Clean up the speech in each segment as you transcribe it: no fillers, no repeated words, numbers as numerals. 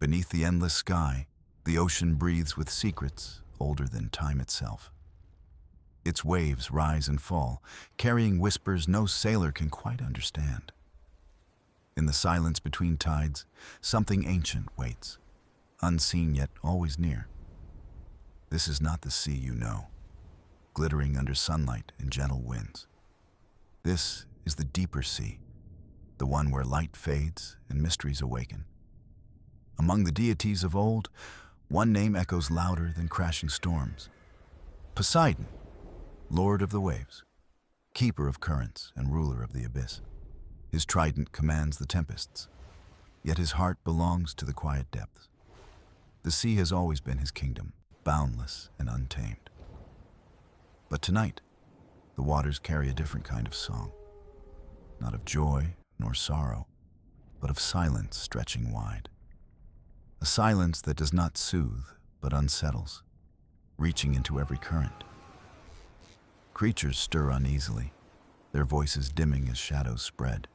Beneath the endless sky, the ocean breathes with secrets older than time itself. Its waves rise and fall, carrying whispers no sailor can quite understand. In the silence between tides, something ancient waits, unseen yet always near. This is not the sea you know, glittering under sunlight and gentle winds. This is the deeper sea, the one where light fades and mysteries awaken. Among the deities of old, one name echoes louder than crashing storms. Poseidon, lord of the waves, keeper of currents and ruler of the abyss. His trident commands the tempests, yet his heart belongs to the quiet depths. The sea has always been his kingdom, boundless and untamed. But tonight, the waters carry a different kind of song, not of joy nor sorrow, but of silence stretching wide. A silence that does not soothe, but unsettles, reaching into every current. Creatures stir uneasily, their voices dimming as shadows spread.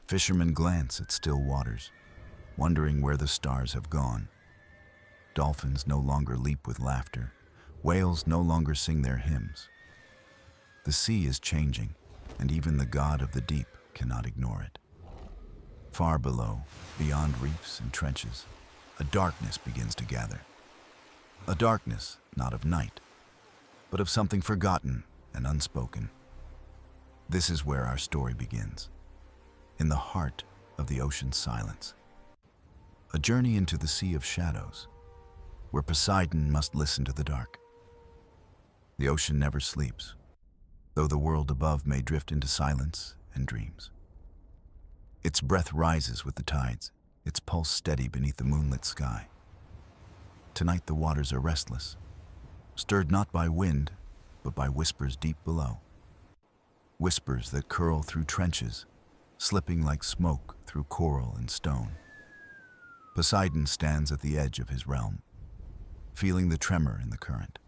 Fishermen glance at still waters, wondering where the stars have gone. Dolphins no longer leap with laughter, whales no longer sing their hymns. The sea is changing, and even the god of the deep cannot ignore it. Far below, beyond reefs and trenches, a darkness begins to gather. A darkness not of night, but of something forgotten and unspoken. This is where our story begins, in the heart of the ocean's silence. A journey into the sea of shadows, where Poseidon must listen to the dark. The ocean never sleeps, though the world above may drift into silence and dreams. Its breath rises with the tides, its pulse steady beneath the moonlit sky. Tonight the waters are restless, stirred not by wind, but by whispers deep below. Whispers that curl through trenches, slipping like smoke through coral and stone. Poseidon stands at the edge of his realm, feeling the tremor in the current.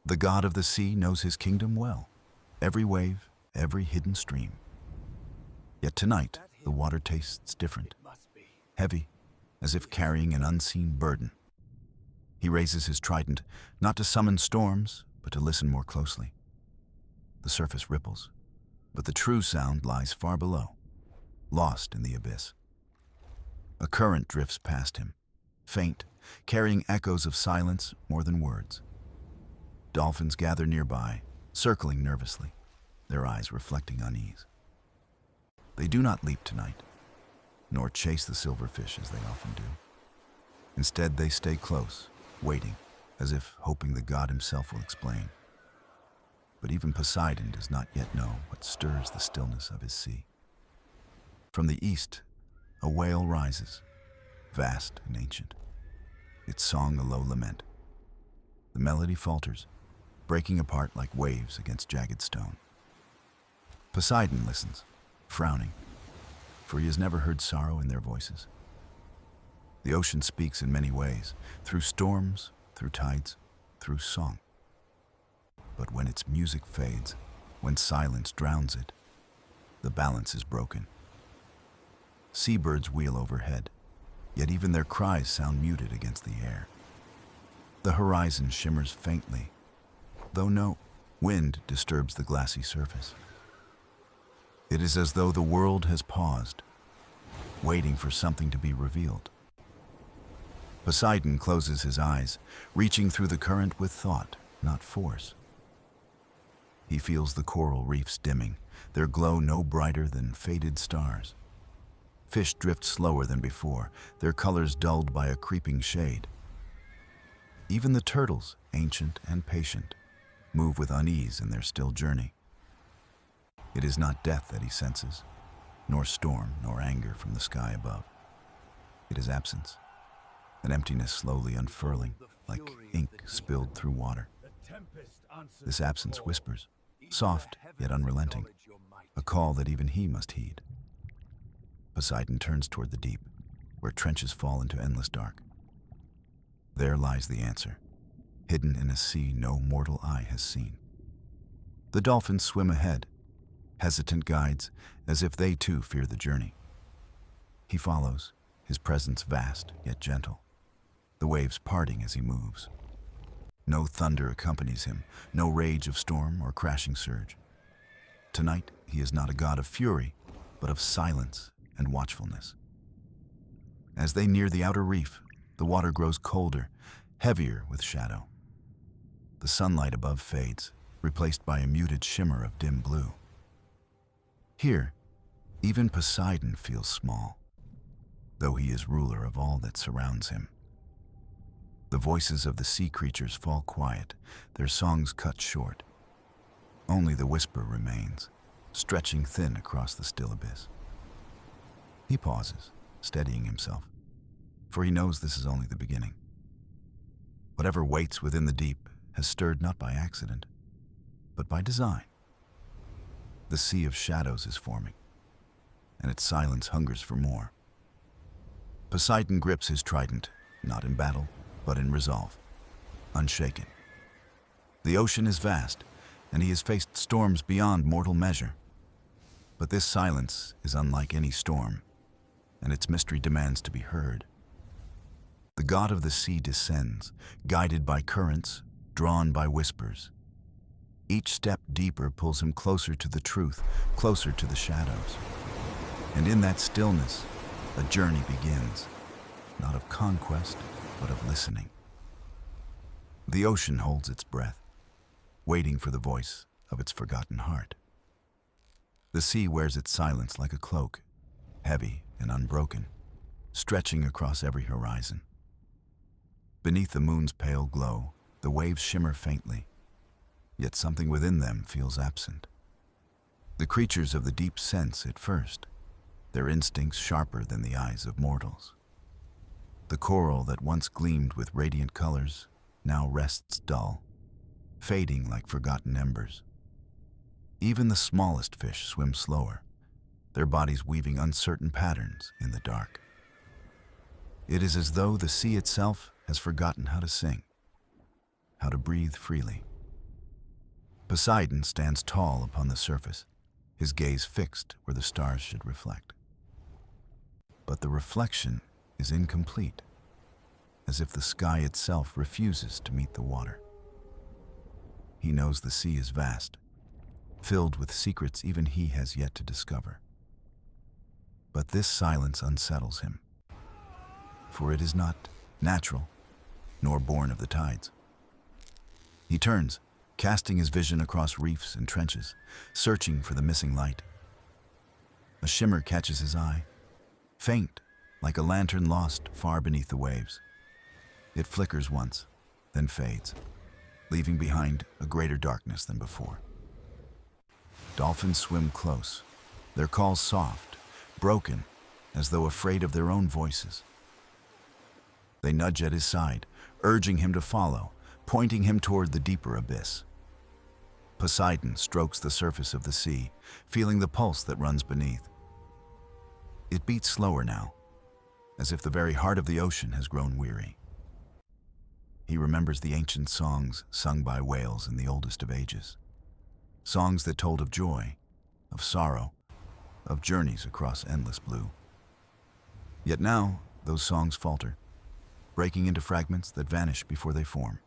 The god of the sea knows his kingdom well, every wave, every hidden stream. Yet tonight, the water tastes different, heavy, as if carrying an unseen burden. He raises his trident, not to summon storms, but to listen more closely. The surface ripples, but the true sound lies far below, lost in the abyss. A current drifts past him, faint, carrying echoes of silence more than words. Dolphins gather nearby, circling nervously, their eyes reflecting unease. They do not leap tonight, nor chase the silverfish as they often do. Instead, they stay close, waiting, as if hoping the god himself will explain. But even Poseidon does not yet know what stirs the stillness of his sea. From the east, a whale rises, vast and ancient, its song a low lament. The melody falters, breaking apart like waves against jagged stone. Poseidon listens, frowning, for he has never heard sorrow in their voices. The ocean speaks in many ways, through storms, through tides, through song. But when its music fades, when silence drowns it, the balance is broken. Seabirds wheel overhead, yet even their cries sound muted against the air. The horizon shimmers faintly, though no wind disturbs the glassy surface. It is as though the world has paused, waiting for something to be revealed. Poseidon closes his eyes, reaching through the current with thought, not force. He feels the coral reefs dimming, their glow no brighter than faded stars. Fish drift slower than before, their colors dulled by a creeping shade. Even the turtles, ancient and patient, move with unease in their still journey. It is not death that he senses, nor storm, nor anger from the sky above. It is absence, an emptiness slowly unfurling, like ink spilled through water. This absence whispers, soft yet unrelenting, a call that even he must heed. Poseidon turns toward the deep, where trenches fall into endless dark. There lies the answer, hidden in a sea no mortal eye has seen. The dolphins swim ahead, hesitant guides, as if they too fear the journey. He follows, his presence vast yet gentle, the waves parting as he moves. No thunder accompanies him, no rage of storm or crashing surge. Tonight, he is not a god of fury, but of silence and watchfulness. As they near the outer reef, the water grows colder, heavier with shadow. The sunlight above fades, replaced by a muted shimmer of dim blue. Here, even Poseidon feels small, though he is ruler of all that surrounds him. The voices of the sea creatures fall quiet, their songs cut short. Only the whisper remains, stretching thin across the still abyss. He pauses, steadying himself, for he knows this is only the beginning. Whatever waits within the deep has stirred not by accident, but by design. The sea of shadows is forming, and its silence hungers for more. Poseidon grips his trident, not in battle, but in resolve, unshaken. The ocean is vast, and he has faced storms beyond mortal measure. But this silence is unlike any storm, and its mystery demands to be heard. The god of the sea descends, guided by currents, drawn by whispers. Each step deeper pulls him closer to the truth, closer to the shadows. And in that stillness, a journey begins, not of conquest, but of listening. The ocean holds its breath, waiting for the voice of its forgotten heart. The sea wears its silence like a cloak, heavy and unbroken, stretching across every horizon. Beneath the moon's pale glow, the waves shimmer faintly, yet something within them feels absent. The creatures of the deep sense it first, their instincts sharper than the eyes of mortals. The coral that once gleamed with radiant colors now rests dull, fading like forgotten embers. Even the smallest fish swim slower, their bodies weaving uncertain patterns in the dark. It is as though the sea itself has forgotten how to sing, how to breathe freely. Poseidon stands tall upon the surface, his gaze fixed where the stars should reflect. But the reflection is incomplete, as if the sky itself refuses to meet the water. He knows the sea is vast, filled with secrets even he has yet to discover. But this silence unsettles him, for it is not natural, nor born of the tides. He turns, casting his vision across reefs and trenches, searching for the missing light. A shimmer catches his eye, faint, like a lantern lost far beneath the waves. It flickers once, then fades, leaving behind a greater darkness than before. Dolphins swim close, their calls soft, broken, as though afraid of their own voices. They nudge at his side, urging him to follow, pointing him toward the deeper abyss. Poseidon strokes the surface of the sea, feeling the pulse that runs beneath. It beats slower now, as if the very heart of the ocean has grown weary. He remembers the ancient songs sung by whales in the oldest of ages. Songs that told of joy, of sorrow, of journeys across endless blue. Yet now, those songs falter, breaking into fragments that vanish before they form.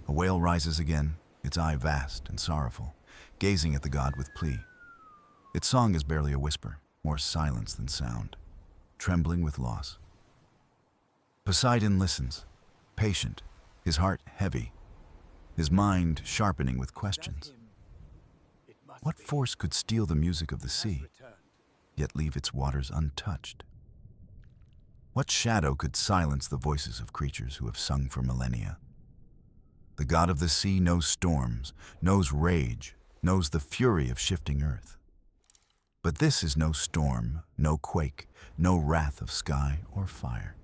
A whale rises again, its eye vast and sorrowful, gazing at the god with plea. Its song is barely a whisper, more silence than sound, trembling with loss. Poseidon listens, patient, his heart heavy, his mind sharpening with questions. What force could steal the music of the sea, yet leave its waters untouched? What shadow could silence the voices of creatures who have sung for millennia? The god of the sea knows storms, knows rage, knows the fury of shifting earth. But this is no storm, no quake, no wrath of sky or fire.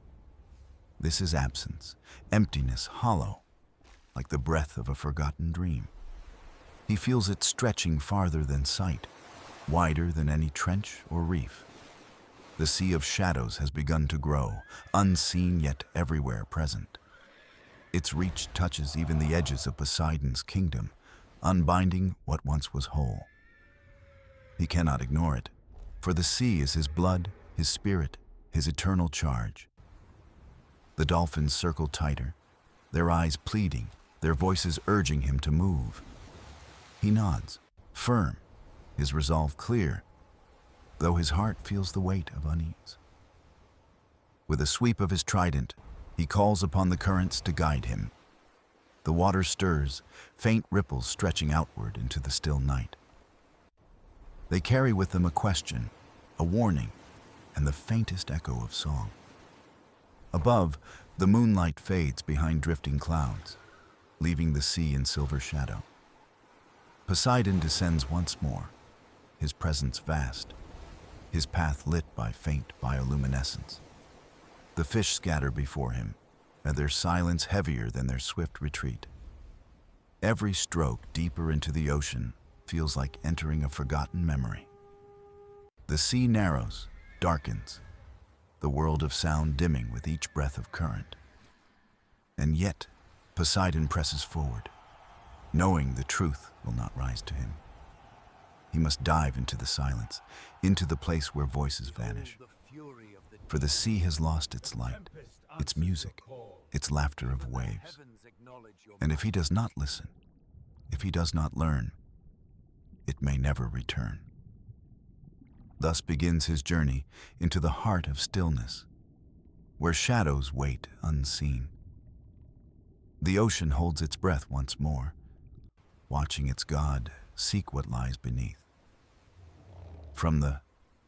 This is absence, emptiness, hollow, like the breath of a forgotten dream. He feels it stretching farther than sight, wider than any trench or reef. The sea of shadows has begun to grow, unseen yet everywhere present. Its reach touches even the edges of Poseidon's kingdom, unbinding what once was whole. He cannot ignore it, for the sea is his blood, his spirit, his eternal charge. The dolphins circle tighter, their eyes pleading, their voices urging him to move. He nods, firm, his resolve clear, though his heart feels the weight of unease. With a sweep of his trident, he calls upon the currents to guide him. The water stirs, faint ripples stretching outward into the still night. They carry with them a question, a warning, and the faintest echo of song. Above, the moonlight fades behind drifting clouds, leaving the sea in silver shadow. Poseidon descends once more, his presence vast, his path lit by faint bioluminescence. The fish scatter before him, and their silence heavier than their swift retreat. Every stroke deeper into the ocean feels like entering a forgotten memory. The sea narrows, darkens, the world of sound dimming with each breath of current. And yet, Poseidon presses forward, knowing the truth will not rise to him. He must dive into the silence, into the place where voices vanish. For the sea has lost its light, its music, its laughter of waves. And if he does not listen, if he does not learn, it may never return. Thus begins his journey into the heart of stillness, where shadows wait unseen. The ocean holds its breath once more, watching its god seek what lies beneath. From the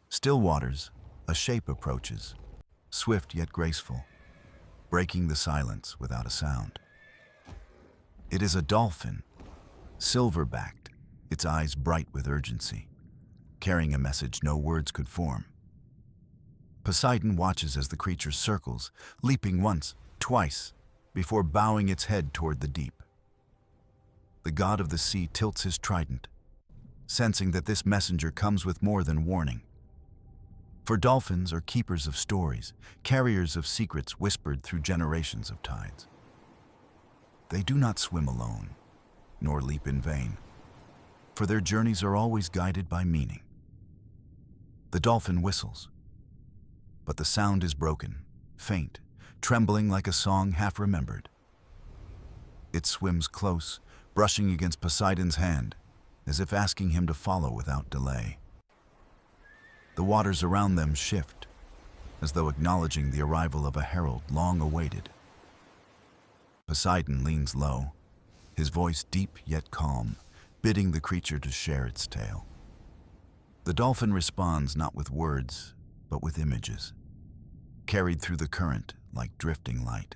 still waters, a shape approaches, swift yet graceful, breaking the silence without a sound. It is a dolphin, silver-backed, its eyes bright with urgency, carrying a message no words could form. Poseidon watches as the creature circles, leaping once, twice, before bowing its head toward the deep. The god of the sea tilts his trident, sensing that this messenger comes with more than warning. For dolphins are keepers of stories, carriers of secrets whispered through generations of tides. They do not swim alone, nor leap in vain, for their journeys are always guided by meaning. The dolphin whistles, but the sound is broken, faint, trembling like a song half remembered. It swims close, brushing against Poseidon's hand, as if asking him to follow without delay. The waters around them shift, as though acknowledging the arrival of a herald long awaited. Poseidon leans low, his voice deep yet calm, bidding the creature to share its tale. The dolphin responds not with words, but with images, carried through the current like drifting light.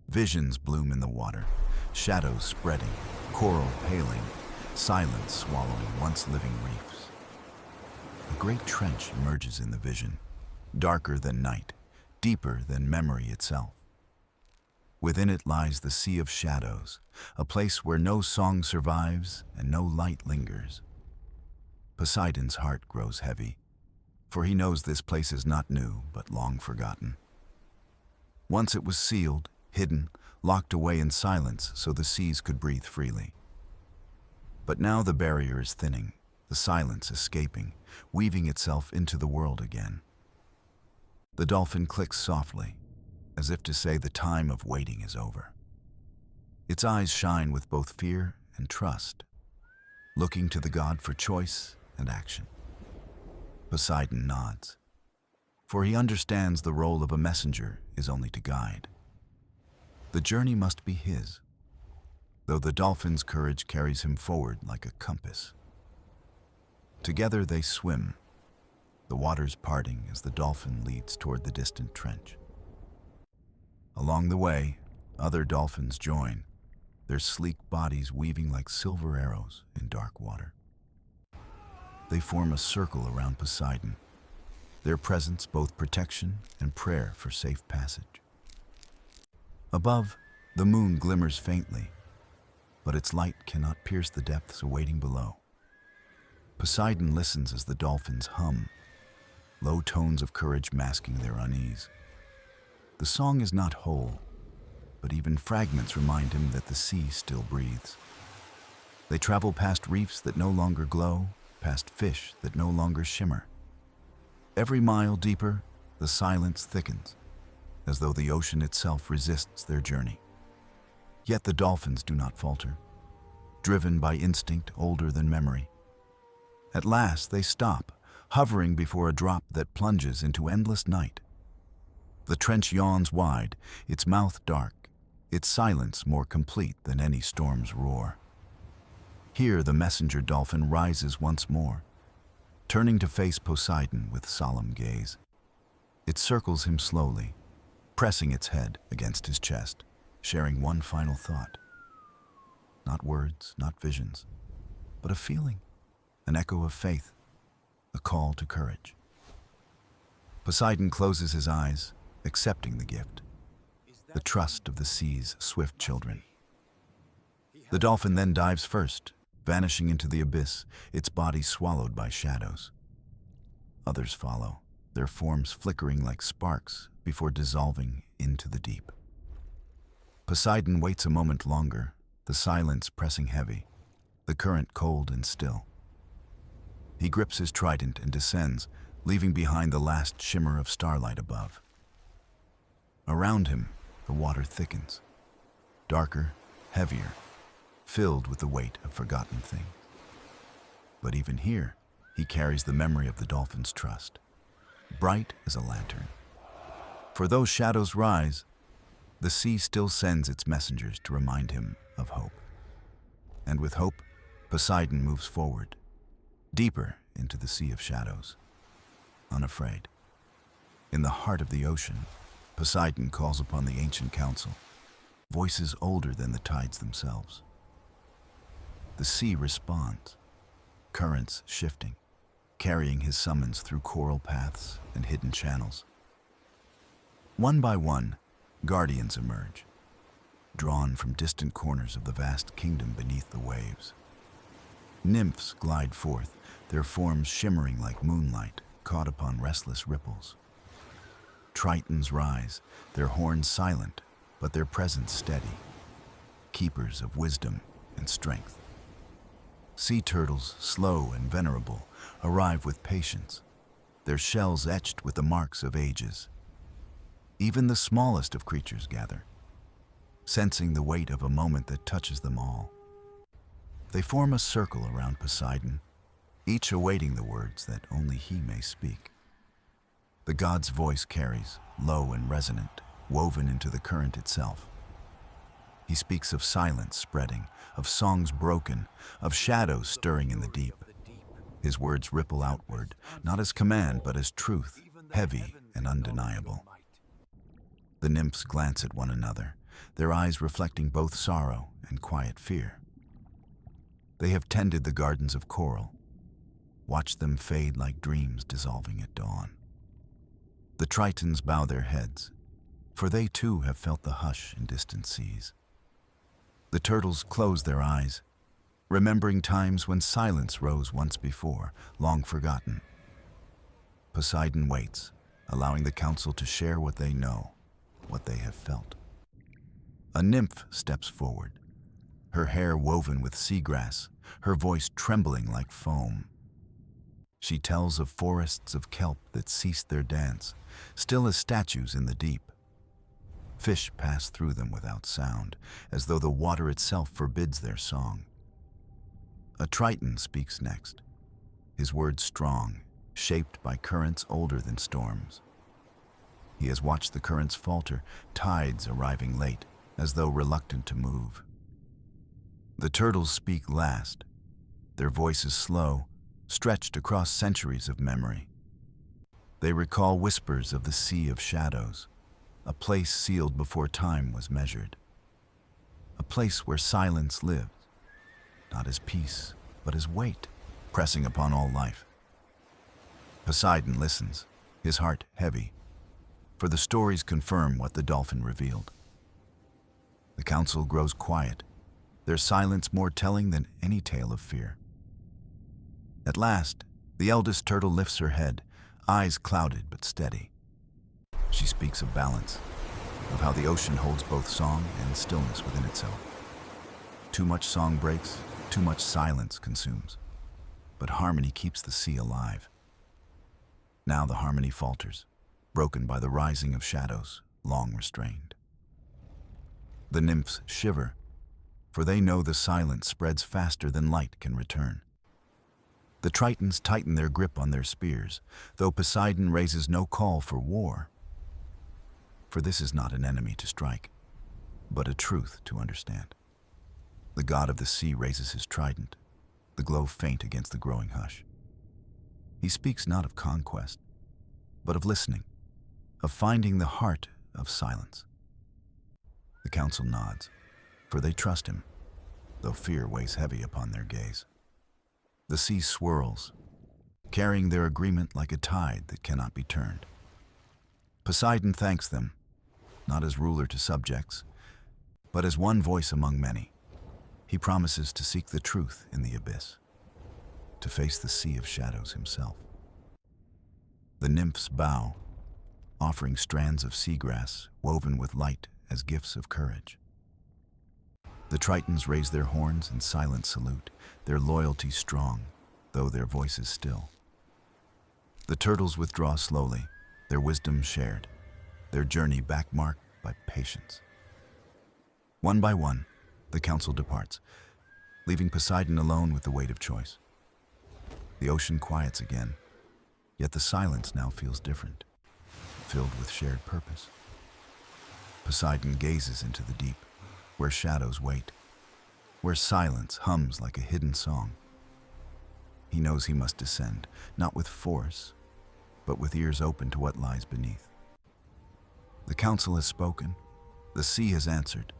Visions bloom in the water, shadows spreading, coral paling, silence swallowing once living reefs. A great trench emerges in the vision, darker than night, deeper than memory itself. Within it lies the sea of shadows, a place where no song survives and no light lingers. Poseidon's heart grows heavy, for he knows this place is not new, but long forgotten. Once it was sealed, hidden, locked away in silence so the seas could breathe freely. But now the barrier is thinning, the silence escaping, weaving itself into the world again. The dolphin clicks softly, as if to say the time of waiting is over. Its eyes shine with both fear and trust, looking to the god for choice and action. Poseidon nods, for he understands the role of a messenger is only to guide. The journey must be his, though the dolphin's courage carries him forward like a compass. Together they swim, the waters parting as the dolphin leads toward the distant trench. Along the way, other dolphins join, their sleek bodies weaving like silver arrows in dark water. They form a circle around Poseidon, their presence both protection and prayer for safe passage. Above, the moon glimmers faintly, but its light cannot pierce the depths awaiting below. Poseidon listens as the dolphins hum, low tones of courage masking their unease. The song is not whole, but even fragments remind him that the sea still breathes. They travel past reefs that no longer glow, past fish that no longer shimmer. Every mile deeper, the silence thickens, as though the ocean itself resists their journey. Yet the dolphins do not falter, driven by instinct older than memory. At last they stop, hovering before a drop that plunges into endless night. The trench yawns wide, its mouth dark, its silence more complete than any storm's roar. Here the messenger dolphin rises once more, turning to face Poseidon with solemn gaze. It circles him slowly, pressing its head against his chest, sharing one final thought. Not words, not visions, but a feeling, an echo of faith, a call to courage. Poseidon closes his eyes, accepting the gift, the trust of the sea's swift children. The dolphin then dives first, vanishing into the abyss, its body swallowed by shadows. Others follow, their forms flickering like sparks before dissolving into the deep. Poseidon waits a moment longer, the silence pressing heavy, the current cold and still. He grips his trident and descends, leaving behind the last shimmer of starlight above. Around him, the water thickens, darker, heavier, filled with the weight of forgotten things. But even here, he carries the memory of the dolphin's trust, bright as a lantern. For though shadows rise, the sea still sends its messengers to remind him of hope. And with hope, Poseidon moves forward, deeper into the sea of shadows, unafraid. In the heart of the ocean, Poseidon calls upon the ancient council, voices older than the tides themselves. The sea responds, currents shifting, carrying his summons through coral paths and hidden channels. One by one, guardians emerge, drawn from distant corners of the vast kingdom beneath the waves. Nymphs glide forth, their forms shimmering like moonlight caught upon restless ripples. Tritons rise, their horns silent, but their presence steady, keepers of wisdom and strength. Sea turtles, slow and venerable, arrive with patience, their shells etched with the marks of ages. Even the smallest of creatures gather, sensing the weight of a moment that touches them all. They form a circle around Poseidon, each awaiting the words that only he may speak. The god's voice carries, low and resonant, woven into the current itself. He speaks of silence spreading, of songs broken, of shadows stirring in the deep. His words ripple outward, not as command, but as truth, heavy and undeniable. The nymphs glance at one another, their eyes reflecting both sorrow and quiet fear. They have tended the gardens of coral, watched them fade like dreams dissolving at dawn. The Tritons bow their heads, for they too have felt the hush in distant seas. The turtles close their eyes, remembering times when silence rose once before, long forgotten. Poseidon waits, allowing the council to share what they know, what they have felt. A nymph steps forward, her hair woven with seagrass, her voice trembling like foam. She tells of forests of kelp that ceased their dance, still as statues in the deep. Fish pass through them without sound, as though the water itself forbids their song. A Triton speaks next, his words strong, shaped by currents older than storms. He has watched the currents falter, tides arriving late, as though reluctant to move. The turtles speak last, their voices slow, stretched across centuries of memory. They recall whispers of the sea of shadows, a place sealed before time was measured. A place where silence lives, not as peace, but as weight, pressing upon all life. Poseidon listens, his heart heavy, for the stories confirm what the dolphin revealed. The council grows quiet, their silence more telling than any tale of fear. At last, the eldest turtle lifts her head, eyes clouded but steady. She speaks of balance, of how the ocean holds both song and stillness within itself. Too much song breaks, too much silence consumes, but harmony keeps the sea alive. Now the harmony falters, broken by the rising of shadows, long restrained. The nymphs shiver, for they know the silence spreads faster than light can return. The tritons tighten their grip on their spears, though Poseidon raises no call for war. For this is not an enemy to strike, but a truth to understand. The god of the sea raises his trident, the glow faint against the growing hush. He speaks not of conquest, but of listening, of finding the heart of silence. The council nods, for they trust him, though fear weighs heavy upon their gaze. The sea swirls, carrying their agreement like a tide that cannot be turned. Poseidon thanks them, not as ruler to subjects, but as one voice among many. He promises to seek the truth in the abyss, to face the sea of shadows himself. The nymphs bow, offering strands of seagrass woven with light as gifts of courage. The tritons raise their horns in silent salute, their loyalty strong, though their voices still. The turtles withdraw slowly, their wisdom shared, their journey back marked by patience. One by one, the council departs, leaving Poseidon alone with the weight of choice. The ocean quiets again, yet the silence now feels different, filled with shared purpose. Poseidon gazes into the deep, where shadows wait, where silence hums like a hidden song. He knows he must descend, not with force, but with ears open to what lies beneath. The council has spoken, the sea has answered,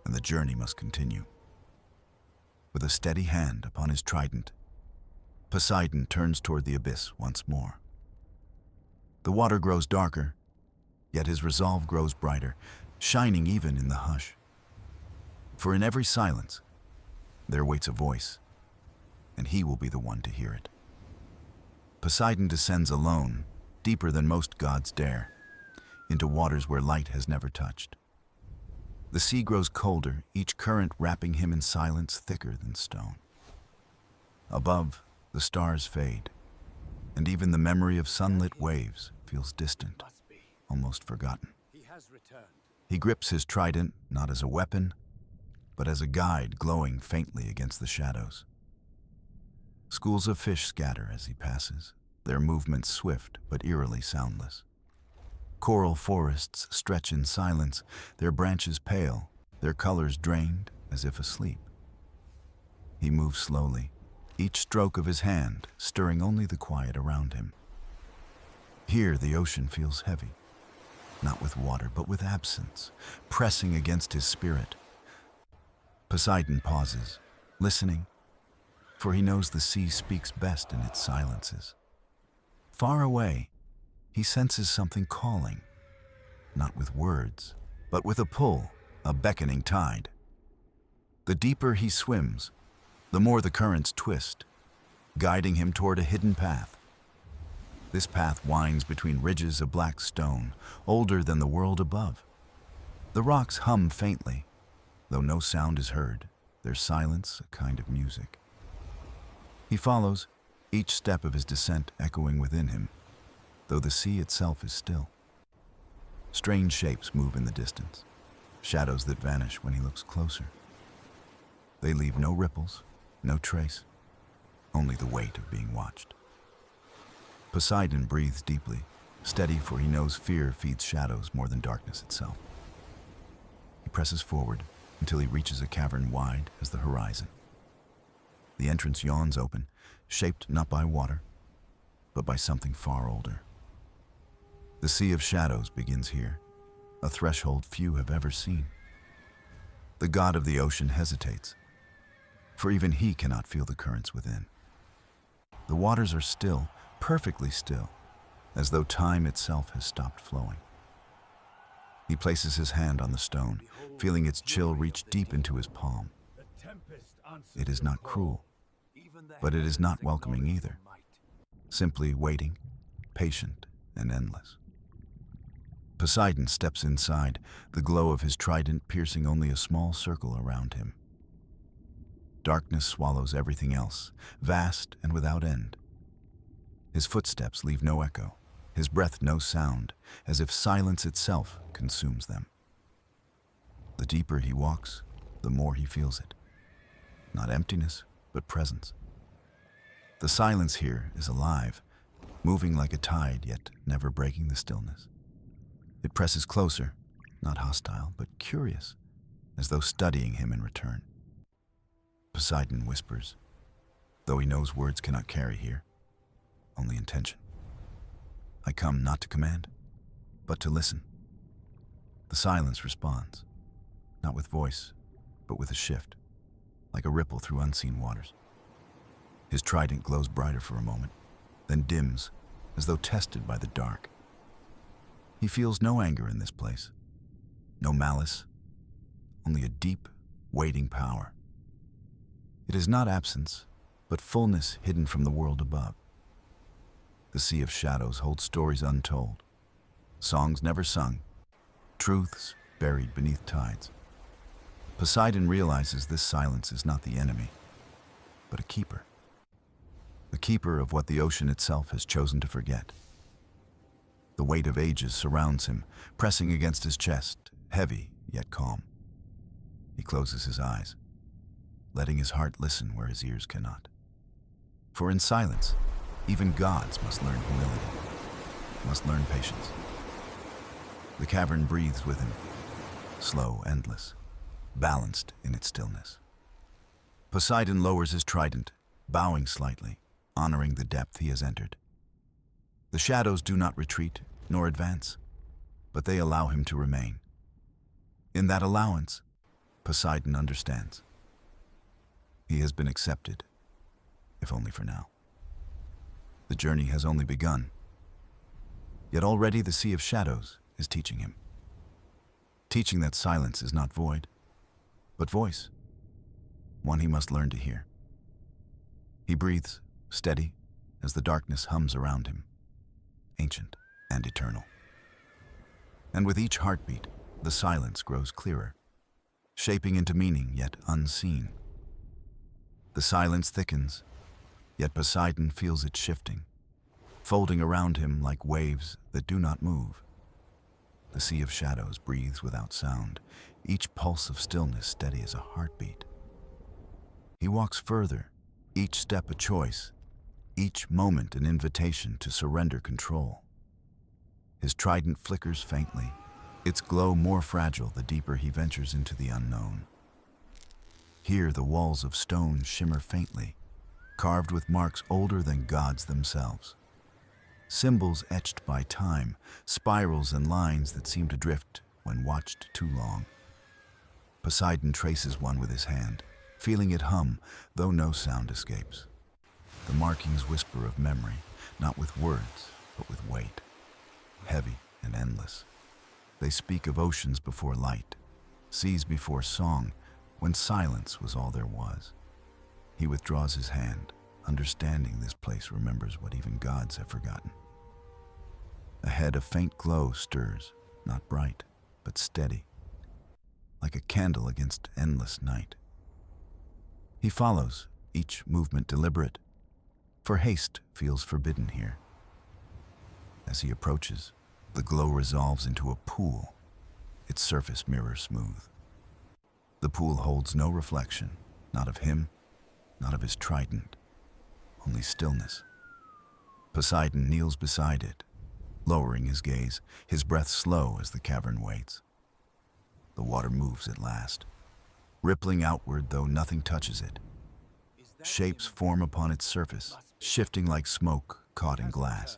and the journey must continue. With a steady hand upon his trident, Poseidon turns toward the abyss once more. The water grows darker, yet his resolve grows brighter, shining even in the hush. For in every silence, there waits a voice, and he will be the one to hear it. Poseidon descends alone, deeper than most gods dare, into waters where light has never touched. The sea grows colder, each current wrapping him in silence thicker than stone. Above, the stars fade, and even the memory of sunlit waves feels distant, almost forgotten. He grips his trident not as a weapon, but as a guide glowing faintly against the shadows. Schools of fish scatter as he passes, their movements swift but eerily soundless. Coral forests stretch in silence, their branches pale, their colors drained as if asleep. He moves slowly, each stroke of his hand stirring only the quiet around him. Here the ocean feels heavy, not with water but with absence, pressing against his spirit. Poseidon pauses, listening, for he knows the sea speaks best in its silences. Far away, he senses something calling, not with words, but with a pull, a beckoning tide. The deeper he swims, the more the currents twist, guiding him toward a hidden path. This path winds between ridges of black stone, older than the world above. The rocks hum faintly, though no sound is heard, their silence a kind of music. He follows, each step of his descent echoing within him, though the sea itself is still. Strange shapes move in the distance, shadows that vanish when he looks closer. They leave no ripples, no trace, only the weight of being watched. Poseidon breathes deeply, steady, for he knows fear feeds shadows more than darkness itself. He presses forward until he reaches a cavern wide as the horizon. The entrance yawns open, shaped not by water, but by something far older. The sea of shadows begins here, a threshold few have ever seen. The god of the ocean hesitates, for even he cannot feel the currents within. The waters are still, perfectly still, as though time itself has stopped flowing. He places his hand on the stone, feeling its chill reach deep into his palm. It is not cruel, but it is not welcoming either. Simply waiting, patient and endless. Poseidon steps inside, the glow of his trident piercing only a small circle around him. Darkness swallows everything else, vast and without end. His footsteps leave no echo, his breath no sound, as if silence itself consumes them. The deeper he walks, the more he feels it. Not emptiness, but presence. The silence here is alive, moving like a tide, yet never breaking the stillness. It presses closer, not hostile, but curious, as though studying him in return. Poseidon whispers, though he knows words cannot carry here, only intention. I come not to command, but to listen. The silence responds, not with voice, but with a shift, like a ripple through unseen waters. His trident glows brighter for a moment, then dims, as though tested by the dark. He feels no anger in this place, no malice, only a deep, waiting power. It is not absence, but fullness hidden from the world above. The sea of shadows holds stories untold, songs never sung, truths buried beneath tides. Poseidon realizes this silence is not the enemy, but a keeper. A keeper of what the ocean itself has chosen to forget. The weight of ages surrounds him, pressing against his chest, heavy yet calm. He closes his eyes, letting his heart listen where his ears cannot. For in silence, even gods must learn humility, must learn patience. The cavern breathes with him, slow, endless, balanced in its stillness. Poseidon lowers his trident, bowing slightly, honoring the depth he has entered. The shadows do not retreat nor advance, but they allow him to remain. In that allowance, Poseidon understands. He has been accepted, if only for now. The journey has only begun, yet already the sea of shadows is teaching him. Teaching that silence is not void, but voice, one he must learn to hear. He breathes, steady, as the darkness hums around him, ancient and eternal. And with each heartbeat, the silence grows clearer, shaping into meaning yet unseen. The silence thickens, yet Poseidon feels it shifting, folding around him like waves that do not move. The sea of shadows breathes without sound, each pulse of stillness steady as a heartbeat. He walks further, each step a choice, each moment an invitation to surrender control. His trident flickers faintly, its glow more fragile the deeper he ventures into the unknown. Here the walls of stone shimmer faintly, carved with marks older than gods themselves. Symbols etched by time, spirals and lines that seem to drift when watched too long. Poseidon traces one with his hand, feeling it hum, though no sound escapes. The markings whisper of memory, not with words, but with weight. Heavy and endless. They speak of oceans before light, seas before song, when silence was all there was. He withdraws his hand, understanding this place remembers what even gods have forgotten. Ahead, a faint glow stirs, not bright, but steady, like a candle against endless night. He follows, each movement deliberate, for haste feels forbidden here. As he approaches, the glow resolves into a pool, its surface mirror smooth. The pool holds no reflection, not of him, not of his trident, only stillness. Poseidon kneels beside it, lowering his gaze, his breath slow as the cavern waits. The water moves at last, rippling outward though nothing touches it. Shapes form upon its surface, shifting like smoke caught in glass.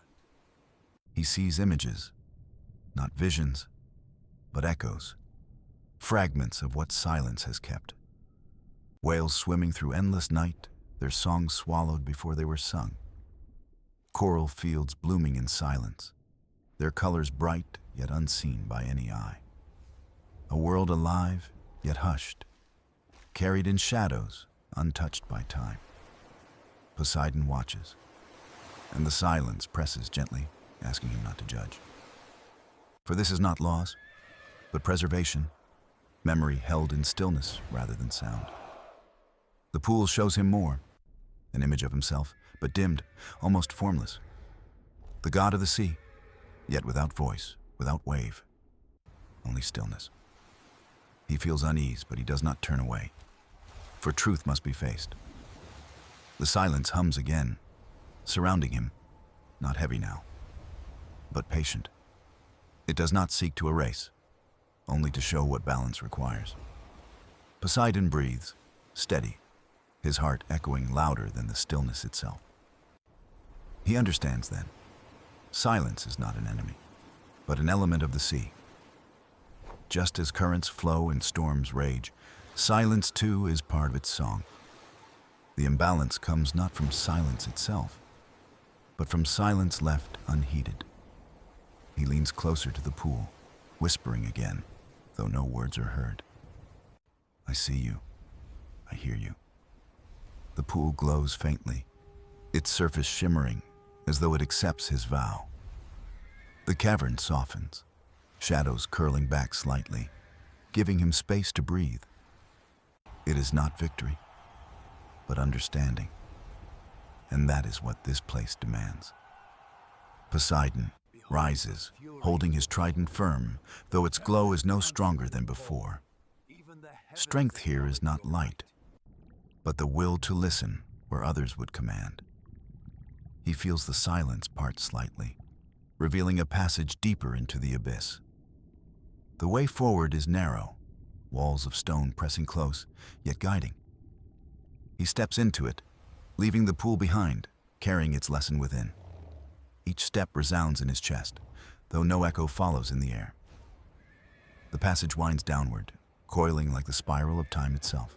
He sees images, not visions, but echoes, fragments of what silence has kept. Whales swimming through endless night, their songs swallowed before they were sung. Coral fields blooming in silence, their colors bright yet unseen by any eye. A world alive yet hushed, carried in shadows, untouched by time. Poseidon watches, and the silence presses gently, asking him not to judge. For this is not loss, but preservation, memory held in stillness rather than sound. The pool shows him more, an image of himself, but dimmed, almost formless. The god of the sea, yet without voice, without wave, only stillness. He feels unease, but he does not turn away, for truth must be faced. The silence hums again, surrounding him, not heavy now, but patient. It does not seek to erase, only to show what balance requires. Poseidon breathes, steady, his heart echoing louder than the stillness itself. He understands then, silence is not an enemy, but an element of the sea. Just as currents flow and storms rage, silence too is part of its song. The imbalance comes not from silence itself, but from silence left unheeded. He leans closer to the pool, whispering again, though no words are heard. I see you. I hear you. The pool glows faintly, its surface shimmering as though it accepts his vow. The cavern softens, shadows curling back slightly, giving him space to breathe. It is not victory, but understanding. And that is what this place demands. Poseidon rises, holding his trident firm, though its glow is no stronger than before. Strength here is not light, but the will to listen where others would command. He feels the silence part slightly, revealing a passage deeper into the abyss. The way forward is narrow, walls of stone pressing close, yet guiding. He steps into it, leaving the pool behind, carrying its lesson within. Each step resounds in his chest, though no echo follows in the air. The passage winds downward, coiling like the spiral of time itself.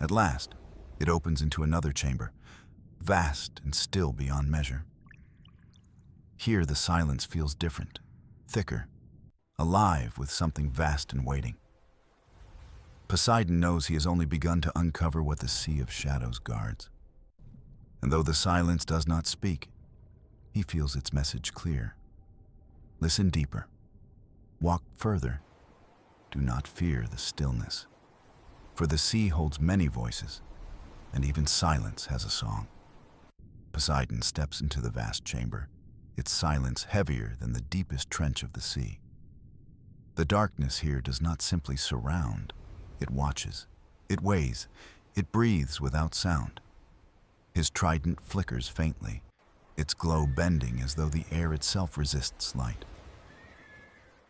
At last, it opens into another chamber, vast and still beyond measure. Here the silence feels different, thicker, alive with something vast and waiting. Poseidon knows he has only begun to uncover what the sea of shadows guards. And though the silence does not speak, he feels its message clear. Listen deeper. Walk further. Do not fear the stillness. For the sea holds many voices, and even silence has a song. Poseidon steps into the vast chamber, its silence heavier than the deepest trench of the sea. The darkness here does not simply surround, it watches, it weighs, it breathes without sound. His trident flickers faintly, its glow bending as though the air itself resists light.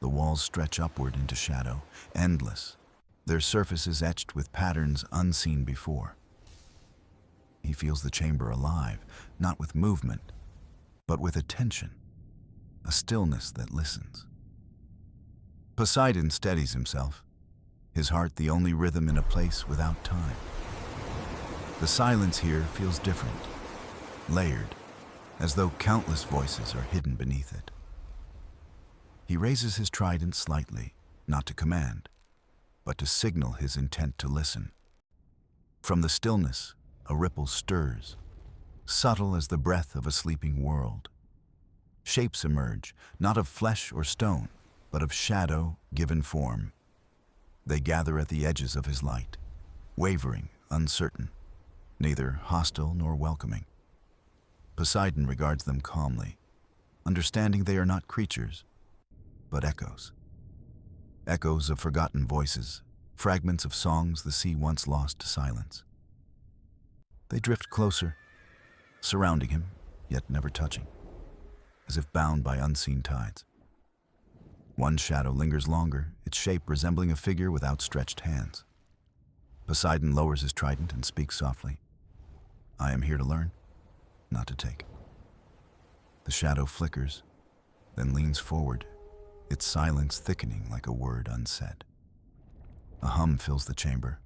The walls stretch upward into shadow, endless, their surfaces etched with patterns unseen before. He feels the chamber alive, not with movement, but with attention, a stillness that listens. Poseidon steadies himself, his heart the only rhythm in a place without time. The silence here feels different, layered, as though countless voices are hidden beneath it. He raises his trident slightly, not to command, but to signal his intent to listen. From the stillness, a ripple stirs, subtle as the breath of a sleeping world. Shapes emerge, not of flesh or stone, but of shadow given form. They gather at the edges of his light, wavering, uncertain, neither hostile nor welcoming. Poseidon regards them calmly, understanding they are not creatures, but echoes. Echoes of forgotten voices, fragments of songs the sea once lost to silence. They drift closer, surrounding him, yet never touching, as if bound by unseen tides. One shadow lingers longer, its shape resembling a figure with outstretched hands. Poseidon lowers his trident and speaks softly. I am here to learn, not to take. The shadow flickers, then leans forward, its silence thickening like a word unsaid. A hum fills the chamber,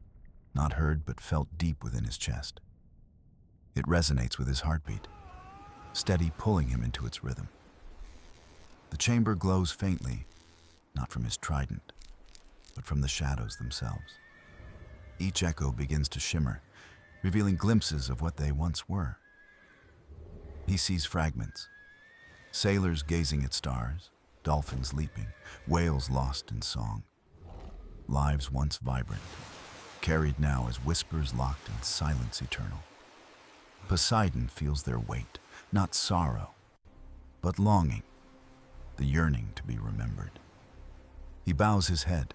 not heard but felt deep within his chest. It resonates with his heartbeat, steady pulling him into its rhythm. The chamber glows faintly, not from his trident, but from the shadows themselves. Each echo begins to shimmer, revealing glimpses of what they once were. He sees fragments, sailors gazing at stars, dolphins leaping, whales lost in song. Lives once vibrant, carried now as whispers locked in silence eternal. Poseidon feels their weight, not sorrow, but longing, the yearning to be remembered. He bows his head,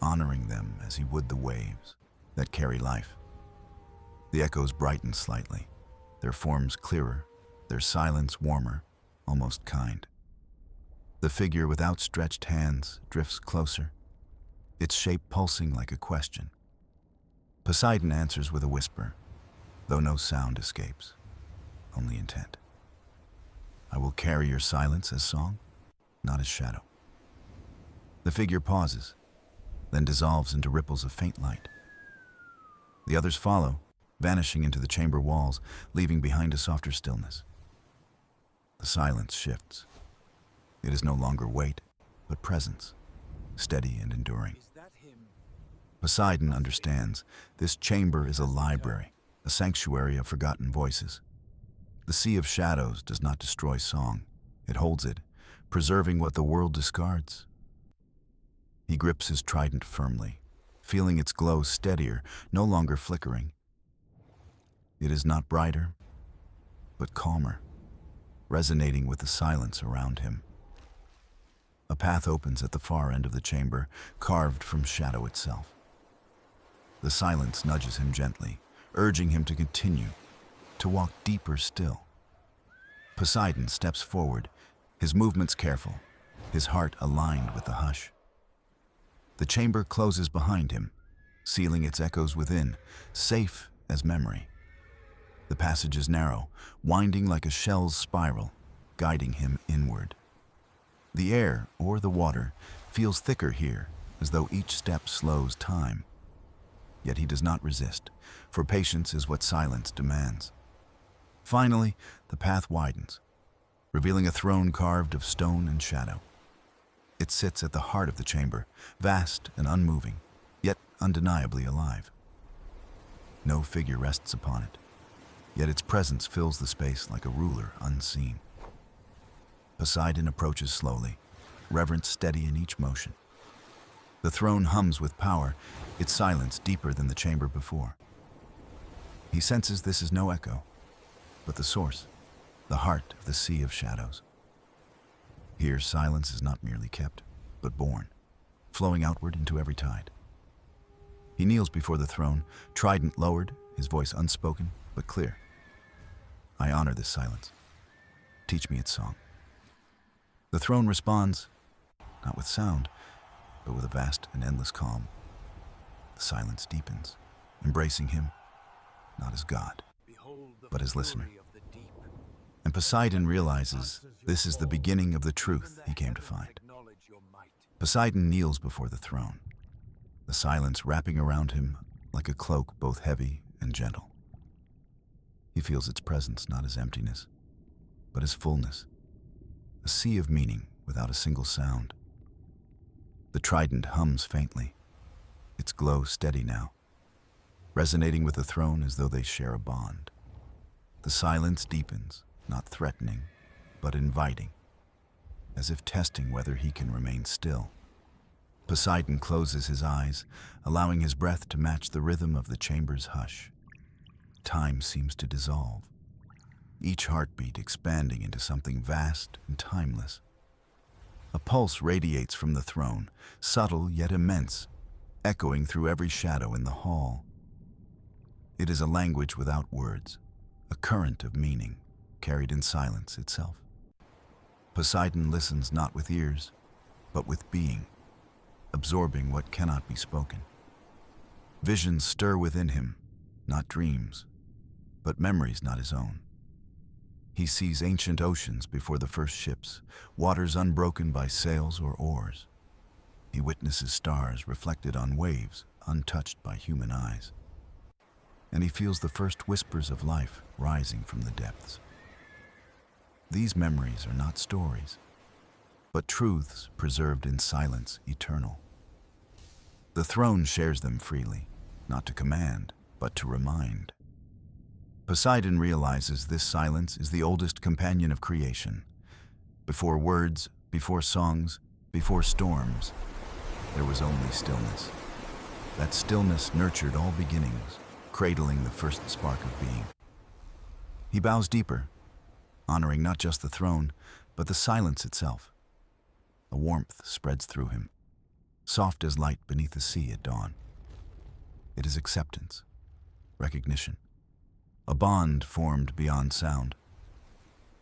honoring them as he would the waves that carry life. The echoes brighten slightly, their forms clearer, their silence warmer, almost kind. The figure with outstretched hands drifts closer, its shape pulsing like a question. Poseidon answers with a whisper, though no sound escapes, only intent. I will carry your silence as song, not as shadow. The figure pauses, then dissolves into ripples of faint light. The others follow, vanishing into the chamber walls, leaving behind a softer stillness. The silence shifts. It is no longer weight, but presence, steady and enduring. Poseidon understands this chamber is a library, a sanctuary of forgotten voices. The sea of shadows does not destroy song. It holds it, preserving what the world discards. He grips his trident firmly, feeling its glow steadier, no longer flickering. It is not brighter, but calmer, resonating with the silence around him. A path opens at the far end of the chamber, carved from shadow itself. The silence nudges him gently, urging him to continue, to walk deeper still. Poseidon steps forward, his movements careful, his heart aligned with the hush. The chamber closes behind him, sealing its echoes within, safe as memory. The passage is narrow, winding like a shell's spiral, guiding him inward. The air, or the water, feels thicker here, as though each step slows time. Yet he does not resist, for patience is what silence demands. Finally, the path widens, revealing a throne carved of stone and shadow. It sits at the heart of the chamber, vast and unmoving, yet undeniably alive. No figure rests upon it, yet its presence fills the space like a ruler unseen. Poseidon approaches slowly, reverence steady in each motion. The throne hums with power, its silence deeper than the chamber before. He senses this is no echo, but the source, the heart of the sea of shadows. Here, silence is not merely kept, but born, flowing outward into every tide. He kneels before the throne, trident lowered, his voice unspoken, but clear. I honor this silence. Teach me its song. The throne responds, not with sound, but with a vast and endless calm. The silence deepens, embracing him, not as God, but as listener. And Poseidon realizes this is the beginning of the truth he came to find. Poseidon kneels before the throne, the silence wrapping around him like a cloak both heavy and gentle. He feels its presence not as emptiness, but as fullness, a sea of meaning without a single sound. The trident hums faintly, its glow steady now, resonating with the throne as though they share a bond. The silence deepens, not threatening, but inviting, as if testing whether he can remain still. Poseidon closes his eyes, allowing his breath to match the rhythm of the chamber's hush. Time seems to dissolve, each heartbeat expanding into something vast and timeless. A pulse radiates from the throne, subtle yet immense, echoing through every shadow in the hall. It is a language without words, a current of meaning, carried in silence itself. Poseidon listens not with ears, but with being, absorbing what cannot be spoken. Visions stir within him, not dreams, but memories not his own. He sees ancient oceans before the first ships, waters unbroken by sails or oars. He witnesses stars reflected on waves, untouched by human eyes. And he feels the first whispers of life rising from the depths. These memories are not stories, but truths preserved in silence eternal. The throne shares them freely, not to command, but to remind. Poseidon realizes this silence is the oldest companion of creation. Before words, before songs, before storms, there was only stillness. That stillness nurtured all beginnings, cradling the first spark of being. He bows deeper, honoring not just the throne, but the silence itself. A warmth spreads through him, soft as light beneath the sea at dawn. It is acceptance, recognition, a bond formed beyond sound.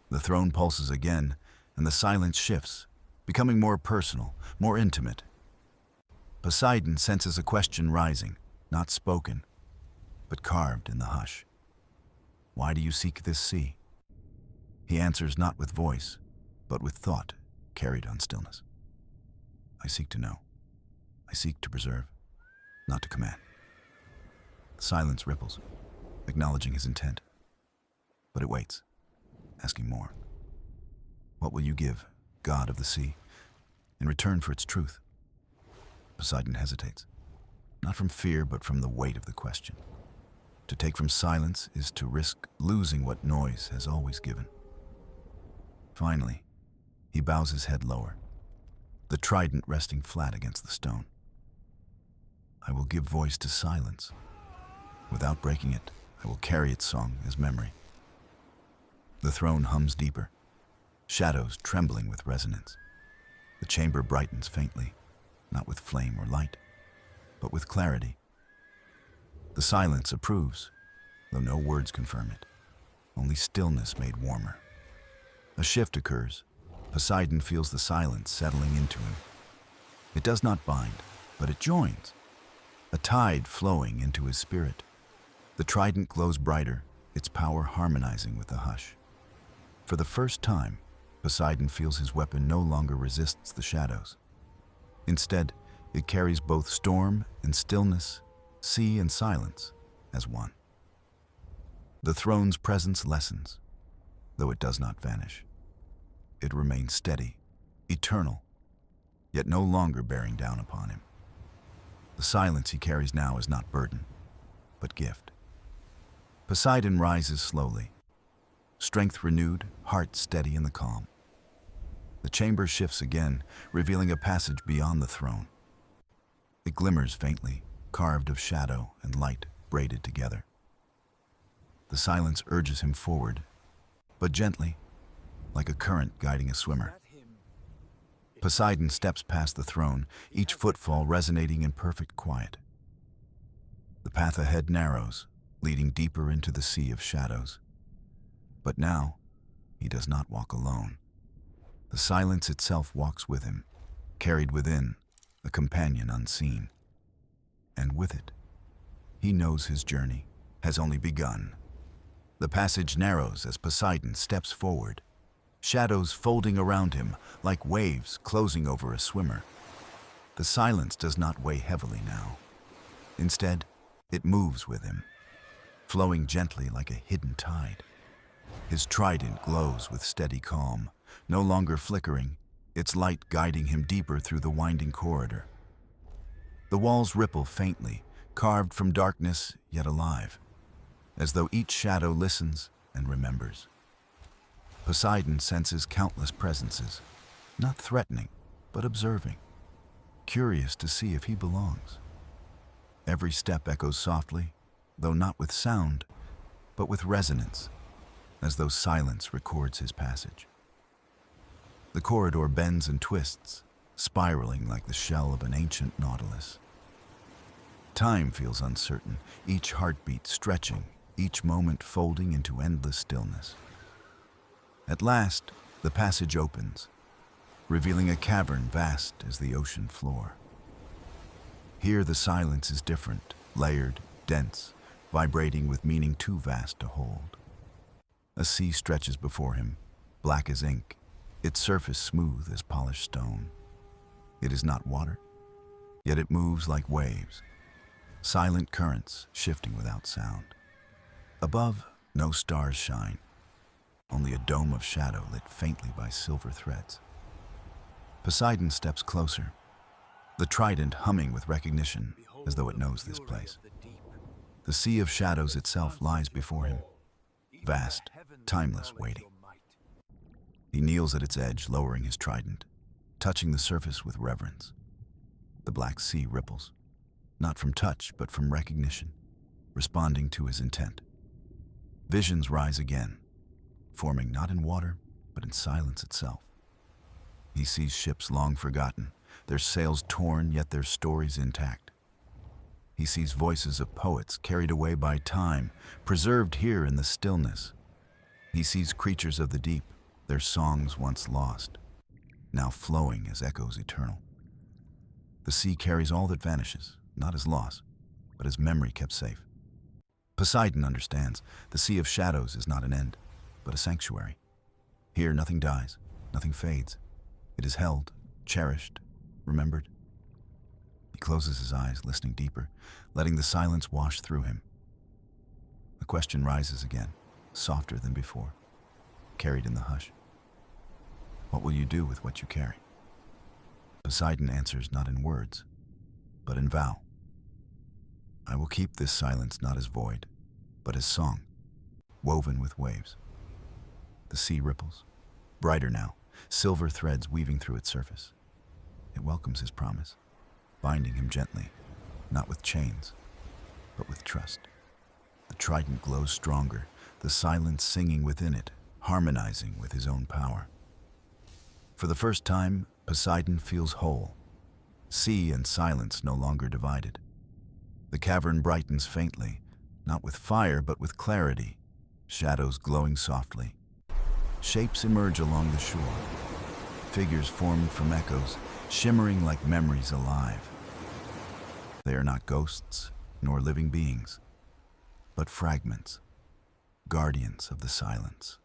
The throne pulses again, and the silence shifts, becoming more personal, more intimate. Poseidon senses a question rising, not spoken, but carved in the hush. Why do you seek this sea? He answers not with voice, but with thought carried on stillness. I seek to know. I seek to preserve, not to command. The silence ripples, acknowledging his intent. But it waits, asking more. What will you give, God of the sea, in return for its truth? Poseidon hesitates, not from fear, but from the weight of the question. To take from silence is to risk losing what noise has always given. Finally, he bows his head lower, the trident resting flat against the stone. I will give voice to silence. Without breaking it, I will carry its song as memory. The throne hums deeper, shadows trembling with resonance. The chamber brightens faintly, not with flame or light, but with clarity. The silence approves, though no words confirm it, only stillness made warmer. A shift occurs. Poseidon feels the silence settling into him. It does not bind, but it joins, a tide flowing into his spirit. The trident glows brighter, its power harmonizing with the hush. For the first time, Poseidon feels his weapon no longer resists the shadows. Instead, it carries both storm and stillness, sea and silence, as one. The throne's presence lessens, though it does not vanish. It remains steady, eternal, yet no longer bearing down upon him. The silence he carries now is not burden, but gift. Poseidon rises slowly, strength renewed, heart steady in the calm. The chamber shifts again, revealing a passage beyond the throne. It glimmers faintly, carved of shadow and light braided together. The silence urges him forward, but gently, like a current guiding a swimmer. Poseidon steps past the throne, each footfall resonating in perfect quiet. The path ahead narrows, leading deeper into the sea of shadows. But now, he does not walk alone. The silence itself walks with him, carried within, a companion unseen. And with it, he knows his journey has only begun. The passage narrows as Poseidon steps forward, shadows folding around him like waves closing over a swimmer. The silence does not weigh heavily now. Instead, it moves with him, flowing gently like a hidden tide. His trident glows with steady calm, no longer flickering, its light guiding him deeper through the winding corridor. The walls ripple faintly, carved from darkness yet alive, as though each shadow listens and remembers. Poseidon senses countless presences, not threatening, but observing, curious to see if he belongs. Every step echoes softly, though not with sound, but with resonance, as though silence records his passage. The corridor bends and twists, spiraling like the shell of an ancient nautilus. Time feels uncertain, each heartbeat stretching, each moment folding into endless stillness. At last, the passage opens, revealing a cavern vast as the ocean floor. Here the silence is different, layered, dense, vibrating with meaning too vast to hold. A sea stretches before him, black as ink, its surface smooth as polished stone. It is not water, yet it moves like waves, silent currents shifting without sound. Above, no stars shine, only a dome of shadow lit faintly by silver threads. Poseidon steps closer, the trident humming with recognition as though it knows this place. The sea of shadows itself lies before him, vast, timeless, waiting. He kneels at its edge, lowering his trident, touching the surface with reverence. The black sea ripples, not from touch, but from recognition, responding to his intent. Visions rise again, forming not in water, but in silence itself. He sees ships long forgotten, their sails torn, yet their stories intact. He sees voices of poets carried away by time, preserved here in the stillness. He sees creatures of the deep, their songs once lost, now flowing as echoes eternal. The sea carries all that vanishes, not as loss, but as memory kept safe. Poseidon understands the sea of shadows is not an end, but a sanctuary. Here nothing dies, nothing fades. It is held, cherished, remembered. He closes his eyes, listening deeper, letting the silence wash through him. The question rises again, softer than before, carried in the hush. What will you do with what you carry? Poseidon answers not in words, but in vow. I will keep this silence not as void, but as song, woven with waves. The sea ripples, brighter now, silver threads weaving through its surface. It welcomes his promise, binding him gently, not with chains, but with trust. The trident glows stronger, the silence singing within it, harmonizing with his own power. For the first time, Poseidon feels whole. Sea and silence no longer divided. The cavern brightens faintly, not with fire but with clarity, shadows glowing softly. Shapes emerge along the shore, figures formed from echoes, shimmering like memories alive. They are not ghosts nor living beings, but fragments, guardians of the silence.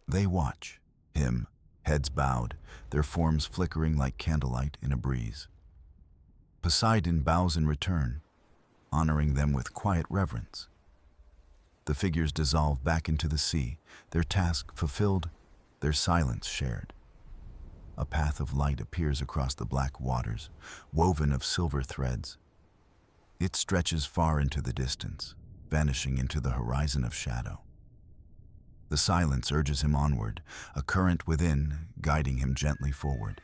They watch him, heads bowed, their forms flickering like candlelight in a breeze. Poseidon bows in return, honoring them with quiet reverence. The figures dissolve back into the sea, their task fulfilled, their silence shared. A path of light appears across the black waters, woven of silver threads. It stretches far into the distance, vanishing into the horizon of shadow. The silence urges him onward, a current within, guiding him gently forward.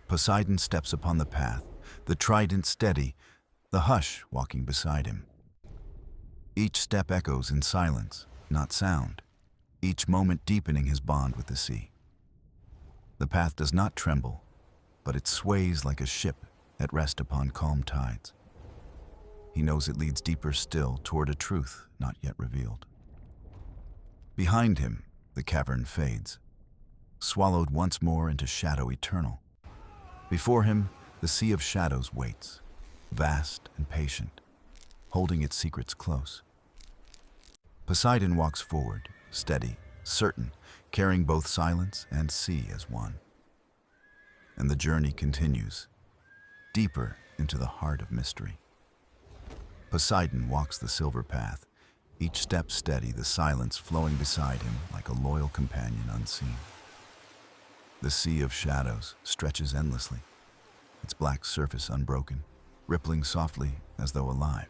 Poseidon steps upon the path, the trident steady, the hush walking beside him. Each step echoes in silence, not sound, each moment deepening his bond with the sea. The path does not tremble, but it sways like a ship at rest upon calm tides. He knows it leads deeper still toward a truth not yet revealed. Behind him, the cavern fades, swallowed once more into shadow eternal. Before him, the sea of shadows waits, vast and patient, holding its secrets close. Poseidon walks forward, steady, certain, carrying both silence and sea as one. And the journey continues, deeper into the heart of mystery. Poseidon walks the silver path, each step steady, the silence flowing beside him like a loyal companion unseen. The sea of shadows stretches endlessly, its black surface unbroken, rippling softly as though alive.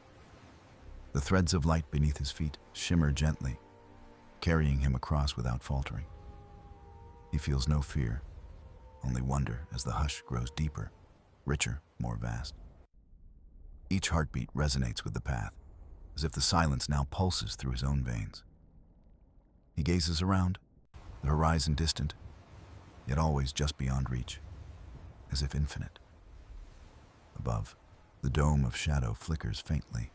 The threads of light beneath his feet shimmer gently, carrying him across without faltering. He feels no fear, only wonder as the hush grows deeper, richer, more vast. Each heartbeat resonates with the path, as if the silence now pulses through his own veins. He gazes around, the horizon distant, yet always just beyond reach, as if infinite. Above, the dome of shadow flickers faintly,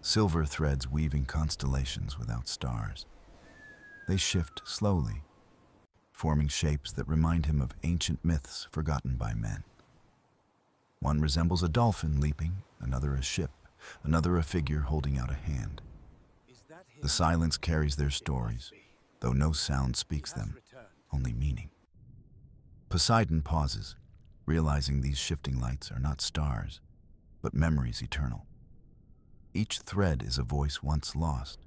silver threads weaving constellations without stars. They shift slowly, forming shapes that remind him of ancient myths forgotten by men. One resembles a dolphin leaping, another a ship, another a figure holding out a hand. The silence carries their stories, though no sound speaks them, only meaning. Poseidon pauses, realizing these shifting lights are not stars, but memories eternal. Each thread is a voice once lost,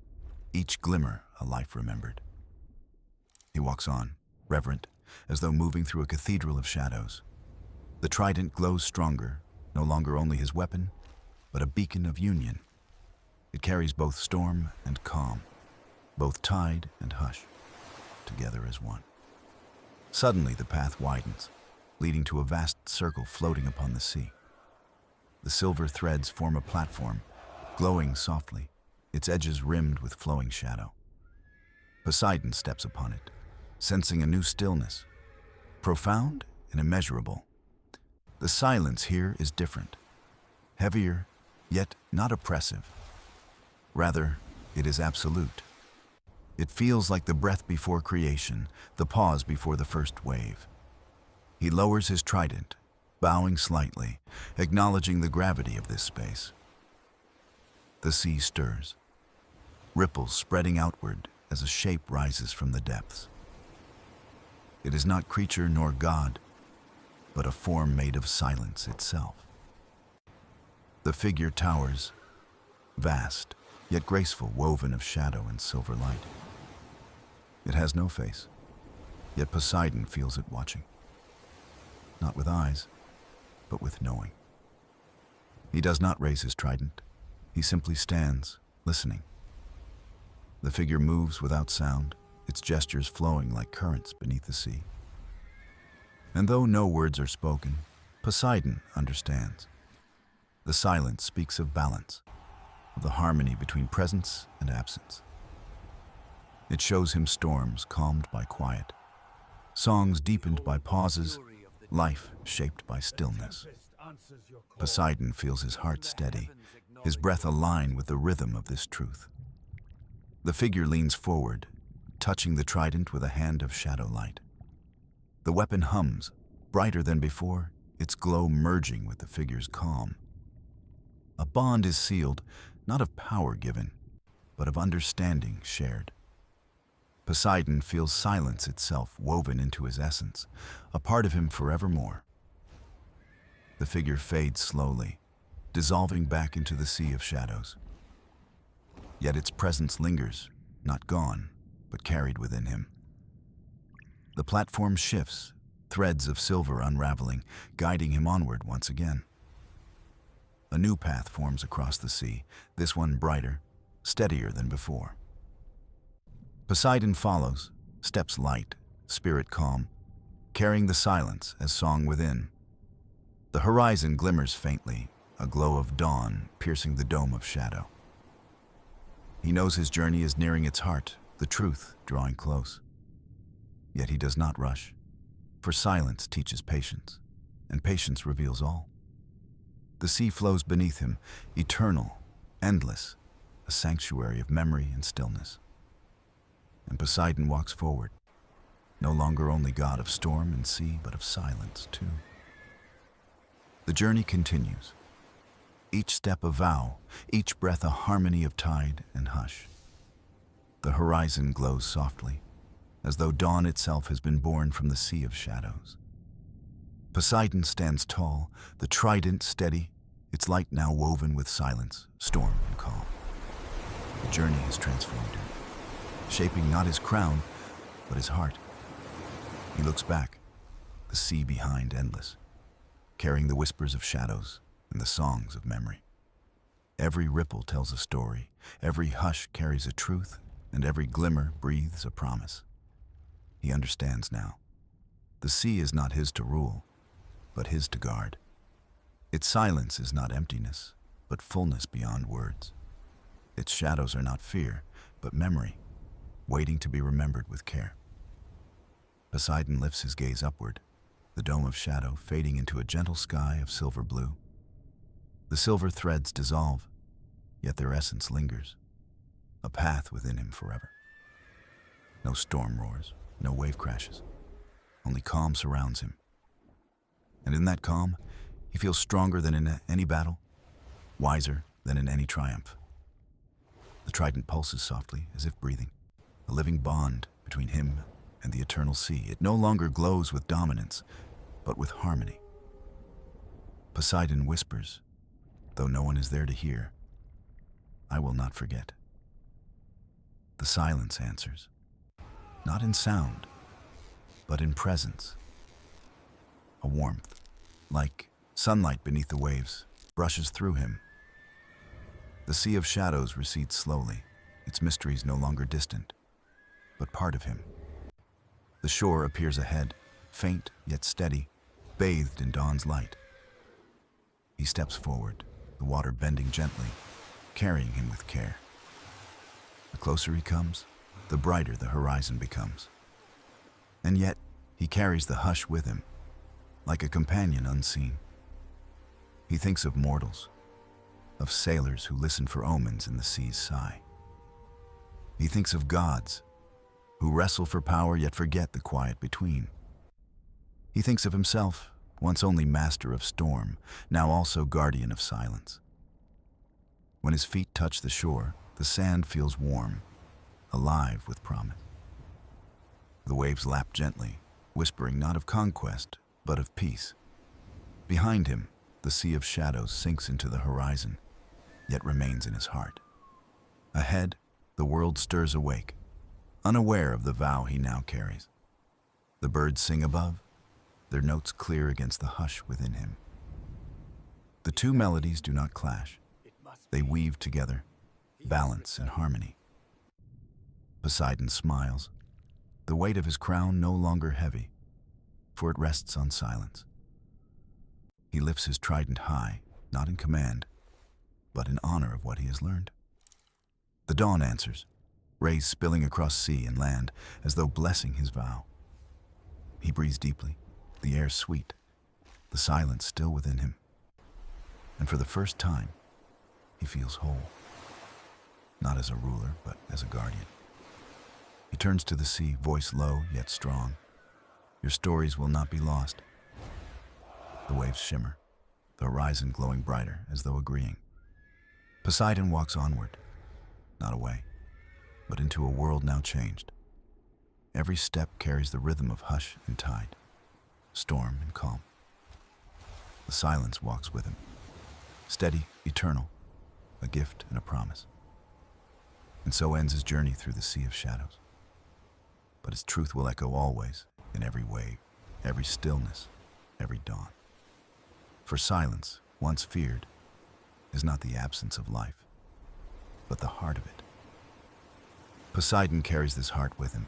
each glimmer a life remembered. He walks on, reverent, as though moving through a cathedral of shadows. The trident glows stronger, no longer only his weapon, but a beacon of union. It carries both storm and calm, both tide and hush, together as one. Suddenly the path widens, leading to a vast circle floating upon the sea. The silver threads form a platform, glowing softly, its edges rimmed with flowing shadow. Poseidon steps upon it, sensing a new stillness, profound and immeasurable. The silence here is different, heavier, yet not oppressive. Rather, it is absolute. It feels like the breath before creation, the pause before the first wave. He lowers his trident, bowing slightly, acknowledging the gravity of this space. The sea stirs, ripples spreading outward as a shape rises from the depths. It is not creature nor god, but a form made of silence itself. The figure towers, vast, yet graceful, woven of shadow and silver light. It has no face, yet Poseidon feels it watching. Not with eyes, but with knowing. He does not raise his trident. He simply stands, listening. The figure moves without sound, its gestures flowing like currents beneath the sea. And though no words are spoken, Poseidon understands. The silence speaks of balance, of the harmony between presence and absence. It shows him storms calmed by quiet, songs deepened by pauses, life shaped by stillness. Poseidon feels his heart steady, his breath align with the rhythm of this truth. The figure leans forward, touching the trident with a hand of shadow light. The weapon hums, brighter than before, its glow merging with the figure's calm. A bond is sealed, not of power given, but of understanding shared. Poseidon feels silence itself woven into his essence, a part of him forevermore. The figure fades slowly, dissolving back into the sea of shadows. Yet its presence lingers, not gone, but carried within him. The platform shifts, threads of silver unraveling, guiding him onward once again. A new path forms across the sea, this one brighter, steadier than before. Poseidon follows, steps light, spirit calm, carrying the silence as song within. The horizon glimmers faintly, a glow of dawn piercing the dome of shadow. He knows his journey is nearing its heart, the truth drawing close. Yet he does not rush, for silence teaches patience, and patience reveals all. The sea flows beneath him, eternal, endless, a sanctuary of memory and stillness. And Poseidon walks forward, no longer only god of storm and sea, but of silence too. The journey continues, each step a vow, each breath a harmony of tide and hush. The horizon glows softly, as though dawn itself has been born from the sea of shadows. Poseidon stands tall, the trident steady, its light now woven with silence, storm, and calm. The journey has transformed him, shaping not his crown, but his heart. He looks back, the sea behind endless, carrying the whispers of shadows and the songs of memory. Every ripple tells a story, every hush carries a truth, and every glimmer breathes a promise. He understands now. The sea is not his to rule, but his to guard. Its silence is not emptiness, but fullness beyond words. Its shadows are not fear, but memory, waiting to be remembered with care. Poseidon lifts his gaze upward, the dome of shadow fading into a gentle sky of silver blue. The silver threads dissolve, yet their essence lingers, a path within him forever. No storm roars, no wave crashes, only calm surrounds him. And in that calm, he feels stronger than in any battle, wiser than in any triumph. The trident pulses softly, as if breathing, a living bond between him and the eternal sea. It no longer glows with dominance, but with harmony. Poseidon whispers, though no one is there to hear, "I will not forget." The silence answers, not in sound, but in presence. A warmth, like sunlight beneath the waves, brushes through him. The sea of shadows recedes slowly, its mysteries no longer distant, but part of him. The shore appears ahead, faint yet steady, bathed in dawn's light. He steps forward, the water bending gently, carrying him with care. The closer he comes, the brighter the horizon becomes. And yet, He carries the hush with him, like a companion unseen. He thinks of mortals, of sailors who listen for omens in the sea's sigh. He thinks of gods, who wrestle for power yet forget the quiet between. He thinks of himself, once only master of storm, now also guardian of silence. When his feet touch the shore, the sand feels warm, alive with promise. The waves lap gently, whispering not of conquest, but of peace. Behind him, the sea of shadows sinks into the horizon, yet remains in his heart. Ahead, the world stirs awake, unaware of the vow he now carries. The birds sing above, their notes clear against the hush within him. The two melodies do not clash. They weave together, balance and harmony. Poseidon smiles, the weight of his crown no longer heavy, for it rests on silence. He lifts his trident high, not in command, but in honor of what he has learned. The dawn answers, rays spilling across sea and land as though blessing his vow. He breathes deeply, the air sweet, the silence still within him. And for the first time, he feels whole, not as a ruler, but as a guardian. He turns to the sea, voice low yet strong. Your stories will not be lost. The waves shimmer, the horizon glowing brighter as though agreeing. Poseidon walks onward, not away, but into a world now changed. Every step carries the rhythm of hush and tide, storm and calm. The silence walks with him, steady, eternal, a gift and a promise. And so ends his journey through the sea of shadows. But its truth will echo always in every wave, every stillness, every dawn. For silence, once feared, is not the absence of life, but the heart of it. Poseidon carries this heart with him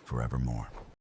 forevermore.